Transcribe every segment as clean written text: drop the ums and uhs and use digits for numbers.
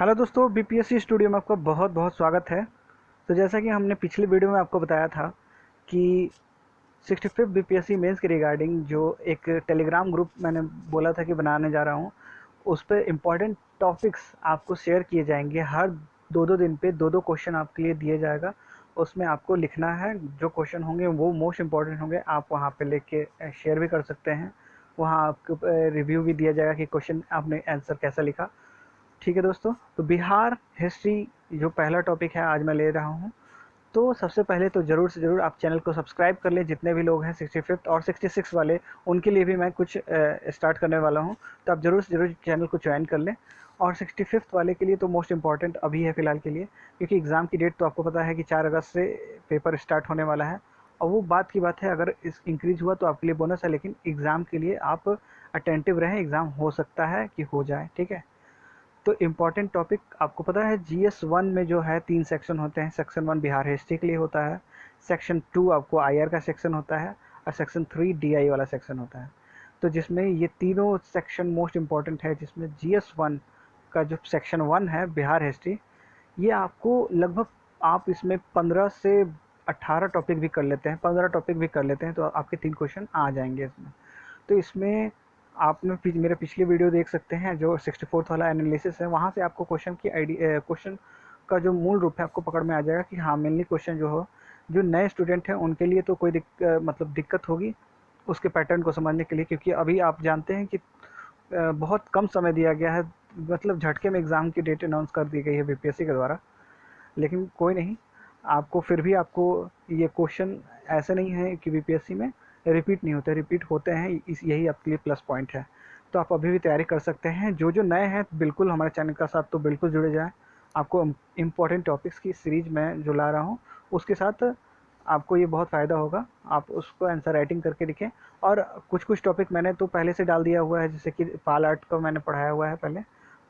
Hello दोस्तों, BPSC studio में आपका बहुत बहुत स्वागत है। तो जैसा कि हमने पिछले वीडियो में आपको बताया था कि 65 बीपीएससी मेंस के रिगार्डिंग जो एक टेलीग्राम ग्रुप मैंने बोला था कि बनाने जा रहा हूँ, उस पर इम्पॉर्टेंट टॉपिक्स आपको शेयर किए जाएंगे। हर दो दो दिन पे दो दो क्वेश्चन आपके लिए दिए जाएगा। उसमें आपको लिखना है, जो क्वेश्चन होंगे वो मोस्ट इम्पॉर्टेंट होंगे, आप वहाँ पे लिख के शेयर भी कर सकते हैं। वहाँ आपको रिव्यू भी दिया जाएगा कि क्वेश्चन आपने आंसर कैसा लिखा। ठीक है दोस्तों, तो बिहार हिस्ट्री जो पहला टॉपिक है आज मैं ले रहा हूँ। तो सबसे पहले तो ज़रूर से ज़रूर आप चैनल को सब्सक्राइब कर लें। जितने भी लोग हैं 65th और 66 वाले, उनके लिए भी मैं कुछ स्टार्ट करने वाला हूँ। तो आप ज़रूर से ज़रूर चैनल को ज्वाइन कर लें। और 65th वाले के लिए तो मोस्ट इम्पॉर्टेंट अभी है फ़िलहाल के लिए, क्योंकि एग्ज़ाम की डेट तो आपको पता है कि 4 अगस्त से पेपर स्टार्ट होने वाला है। और वो बात की बात है, अगर इस इंक्रीज़ हुआ तो आपके लिए बोनस है, लेकिन एग्ज़ाम के लिए आप अटेंटिव रहें। एग्ज़ाम हो सकता है कि हो जाए, ठीक है। तो इम्पॉर्टेंट टॉपिक आपको पता है, GS1 में जो है 3 सेक्शन होते हैं। सेक्शन 1 बिहार हिस्ट्री के लिए होता है, सेक्शन 2 आपको आईआर का सेक्शन होता है, और सेक्शन 3 डीआई वाला सेक्शन होता है। तो जिसमें ये तीनों सेक्शन मोस्ट इम्पॉर्टेंट है, जिसमें GS1 का जो सेक्शन 1 है बिहार हिस्ट्री, ये आपको लगभग, आप इसमें 15 से 18 टॉपिक भी कर लेते हैं, 15 टॉपिक भी कर लेते हैं तो आपके 3 क्वेश्चन आ जाएंगे इसमें। तो इसमें आपने मेरे पिछले वीडियो देख सकते हैं, जो 64th वाला एनालिसिस है, वहाँ से आपको क्वेश्चन का जो मूल रूप है आपको पकड़ में आ जाएगा कि हाँ, मेनली क्वेश्चन जो हो, जो नए स्टूडेंट हैं उनके लिए तो कोई मतलब दिक्कत होगी उसके पैटर्न को समझने के लिए, क्योंकि अभी आप जानते हैं कि बहुत कम समय दिया गया है। मतलब झटके में एग्ज़ाम की डेट अनाउंस कर दी गई है बीपीएससी के द्वारा। लेकिन कोई नहीं, आपको फिर भी आपको ये क्वेश्चन ऐसे नहीं है कि बीपीएससी में रिपीट नहीं होते, रिपीट होते हैं। यही आपके लिए प्लस पॉइंट है। तो आप अभी भी तैयारी कर सकते हैं। जो जो नए हैं बिल्कुल हमारे चैनल का साथ तो बिल्कुल जुड़े जाएँ। आपको इम्पोर्टेंट टॉपिक्स की सीरीज मैं जो ला रहा हूँ, उसके साथ आपको ये बहुत फ़ायदा होगा। आप उसको आंसर राइटिंग करके लिखें। और कुछ कुछ टॉपिक मैंने तो पहले से डाल दिया हुआ है, जैसे कि पाल आर्ट को मैंने पढ़ाया हुआ है पहले,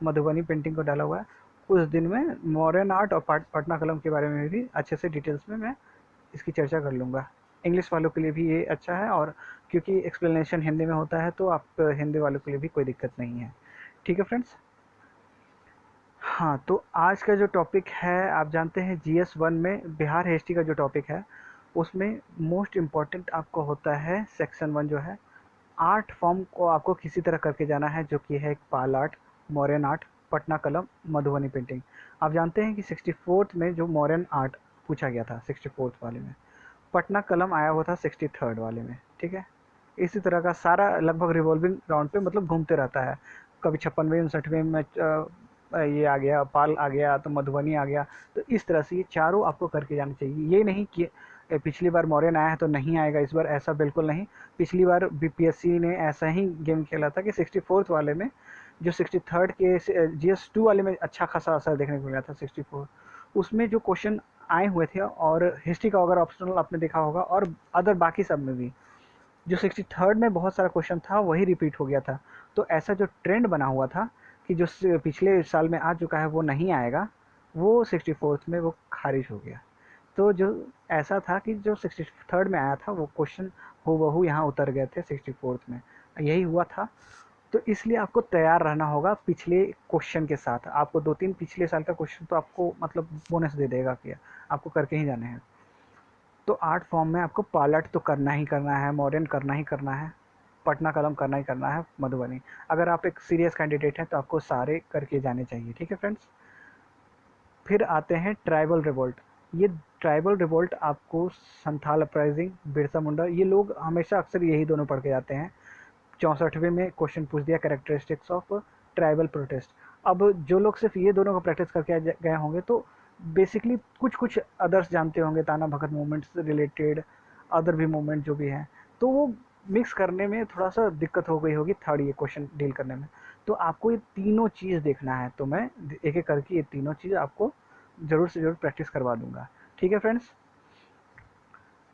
मधुबनी पेंटिंग को डाला हुआ है। कुछ दिन में मॉडर्न आर्ट और पटना कलम के बारे में भी अच्छे से डिटेल्स में मैं इसकी चर्चा कर लूँगा। इंग्लिश वालों के लिए भी ये अच्छा है, और क्योंकि एक्सप्लेनेशन हिंदी में होता है तो आप हिंदी वालों के लिए भी कोई दिक्कत नहीं है। ठीक है फ्रेंड्स। हाँ, तो आज का जो टॉपिक है, आप जानते हैं GS1 में बिहार हिस्ट्री का जो टॉपिक है, उसमें मोस्ट इम्पॉर्टेंट आपको होता है सेक्शन 1 जो है। आर्ट फॉर्म को आपको किसी तरह करके जाना है, जो कि है पाल आर्ट, मॉडर्न आर्ट, पटना कलम, मधुबनी पेंटिंग। आप जानते हैं कि 64th में जो मॉडर्न आर्ट पूछा गया था 64th वाले में, पटना कलम आया हुआ था 63rd वाले में, ठीक है। इसी तरह का सारा लगभग रिवॉल्विंग राउंड पे मतलब घूमते रहता है। कभी 56वें 59वें में ये आ गया, पाल आ गया, तो मधुबनी आ गया। तो इस तरह से ये चारों आपको करके जाने चाहिए। ये नहीं कि पिछली बार मॉडर्न आया है तो नहीं आएगा इस बार, ऐसा बिल्कुल नहीं। पिछली बार बीपीएससी ने ऐसा ही गेम खेला था कि 64th वाले में, जो 63rd के GS2 वाले में अच्छा खासा असर देखने को मिला था। 64 उसमें जो क्वेश्चन आए हुए थे, और हिस्ट्री का अगर ऑप्शनल आपने देखा होगा, और अदर बाकी सब में भी जो 63rd में बहुत सारा क्वेश्चन था वही रिपीट हो गया था। तो ऐसा जो ट्रेंड बना हुआ था कि जो पिछले साल में आ चुका है वो नहीं आएगा, वो 64th में वो खारिज हो गया। तो जो ऐसा था कि जो 63rd में आया था वो क्वेश्चन हूबहू यहाँ उतर गए थे 64th में, यही हुआ था। तो इसलिए आपको तैयार रहना होगा पिछले क्वेश्चन के साथ। आपको 2-3 पिछले साल का क्वेश्चन तो आपको मतलब बोनस दे देगा कि आपको करके ही जाने हैं। तो आर्ट फॉर्म में आपको पालट तो करना ही करना है, मॉडर्न करना ही करना है, पटना कलम करना ही करना है, मधुबनी। अगर आप एक सीरियस कैंडिडेट हैं तो आपको सारे करके जाने चाहिए, ठीक है फ्रेंड्स। फिर आते हैं ट्राइबल रिवोल्ट। ये ट्राइबल रिवोल्ट आपको संथाल अपराइजिंग, बिरसा मुंडा, ये लोग हमेशा अक्सर यही दोनों पढ़ के जाते हैं। 64वें में क्वेश्चन पूछ दिया, कैरेक्टरिस्टिक्स ऑफ ट्राइबल प्रोटेस्ट। अब जो लोग सिर्फ ये दोनों का प्रैक्टिस करके गए होंगे तो बेसिकली कुछ कुछ अदर्स जानते होंगे, ताना भगत मूवमेंट से रिलेटेड, अदर भी मूवमेंट जो भी हैं, तो वो मिक्स करने में थोड़ा सा दिक्कत हो गई होगी थर्ड ये क्वेश्चन डील करने में। तो आपको ये तीनों चीज़ देखना है, तो मैं एक एक करके ये तीनों चीज़ आपको ज़रूर से ज़रूर प्रैक्टिस करवा दूंगा। ठीक है फ्रेंड्स।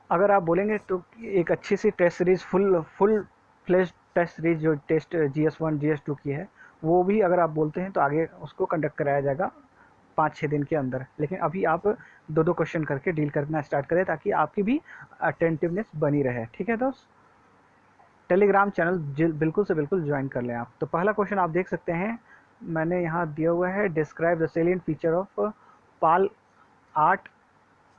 अगर आप बोलेंगे तो एक अच्छी सी test series, full full flesh test series जो टेस्ट GS1 GS2 की है, वो भी अगर आप बोलते हैं तो आगे उसको कंडक्ट कराया जाएगा 5-6 दिन के अंदर। लेकिन अभी आप दो दो क्वेश्चन करके डील करना स्टार्ट करें, ताकि आपकी भी अटेंटिवनेस बनी रहे। ठीक है दोस्त। टेलीग्राम चैनल बिल्कुल से बिल्कुल ज्वाइन कर लें आप। तो पहला क्वेश्चन आप देख सकते हैं, मैंने यहाँ दिया हुआ है describe the salient feature of Pala art,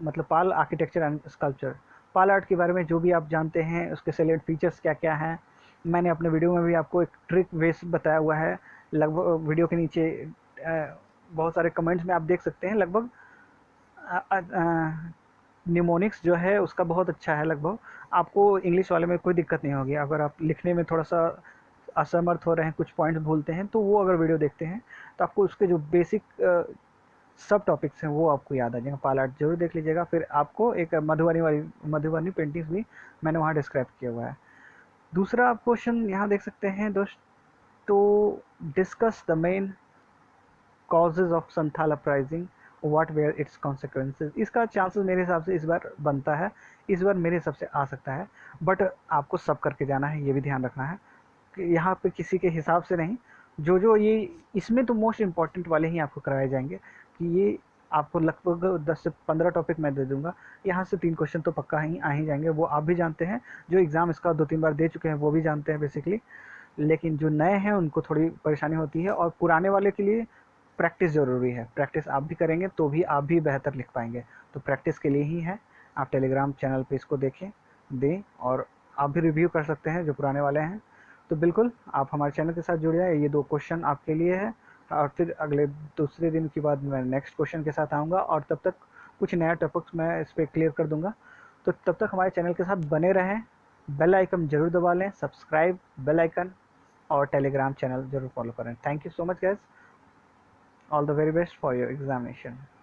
मतलब Pala architecture and sculpture. Pala art के बारे में जो भी आप जानते हैं, उसके सेलिएंट फीचर्स क्या क्या हैं, मैंने अपने वीडियो में भी आपको एक ट्रिक वेस बताया हुआ है। लगभग वीडियो के नीचे बहुत सारे कमेंट्स में आप देख सकते हैं। लगभग निमोनिक्स जो है उसका बहुत अच्छा है। लगभग आपको इंग्लिश वाले में कोई दिक्कत नहीं होगी। अगर आप लिखने में थोड़ा सा असमर्थ हो रहे हैं, कुछ पॉइंट्स भूलते हैं, तो वो अगर वीडियो देखते हैं तो आपको उसके जो बेसिक सब टॉपिक्स हैं वो आपको याद आ जाएगा। पाल आर्ट जरूर देख लीजिएगा। फिर आपको एक मधुबनी पेंटिंग्स भी मैंने वहाँ डिस्क्राइब किया हुआ है। दूसरा आप क्वेश्चन यहाँ देख सकते हैं दोस्त, तो discuss the main causes of Santhal uprising, what were its consequences. इसका चांसेस मेरे हिसाब से इस बार बनता है, इस बार मेरे हिसाब से आ सकता है, बट आपको सब करके जाना है, ये भी ध्यान रखना है कि यहाँ पे किसी के हिसाब से नहीं। जो जो ये इसमें तो मोस्ट इम्पॉर्टेंट वाले ही आपको कराए जाएंगे, कि ये आपको लगभग 10 से 15 टॉपिक मैं दे दूंगा, यहाँ से 3 क्वेश्चन तो पक्का ही आ ही जाएंगे। वो आप भी जानते हैं, जो एग्ज़ाम इसका 2-3 बार दे चुके हैं वो भी जानते हैं बेसिकली। लेकिन जो नए हैं उनको थोड़ी परेशानी होती है, और पुराने वाले के लिए प्रैक्टिस ज़रूरी है। प्रैक्टिस आप भी करेंगे तो भी आप भी बेहतर लिख पाएंगे। तो प्रैक्टिस के लिए ही है। आप टेलीग्राम चैनल पे इसको देखें, दें, और आप भी रिव्यू कर सकते हैं जो पुराने वाले हैं। तो बिल्कुल आप हमारे चैनल के साथ जुड़ जाए। ये 2 क्वेश्चन आपके लिए है, और फिर अगले दूसरे दिन के बाद मैं नेक्स्ट क्वेश्चन के साथ आऊँगा, और तब तक कुछ नया टॉपिक्स मैं इस पर क्लियर कर दूँगा। तो तब तक हमारे चैनल के साथ बने रहें। बेल आइकन ज़रूर दबा लें, सब्सक्राइब, बेल आइकन, और टेलीग्राम चैनल ज़रूर फॉलो करें। Thank you so much guys. All the very best for your examination.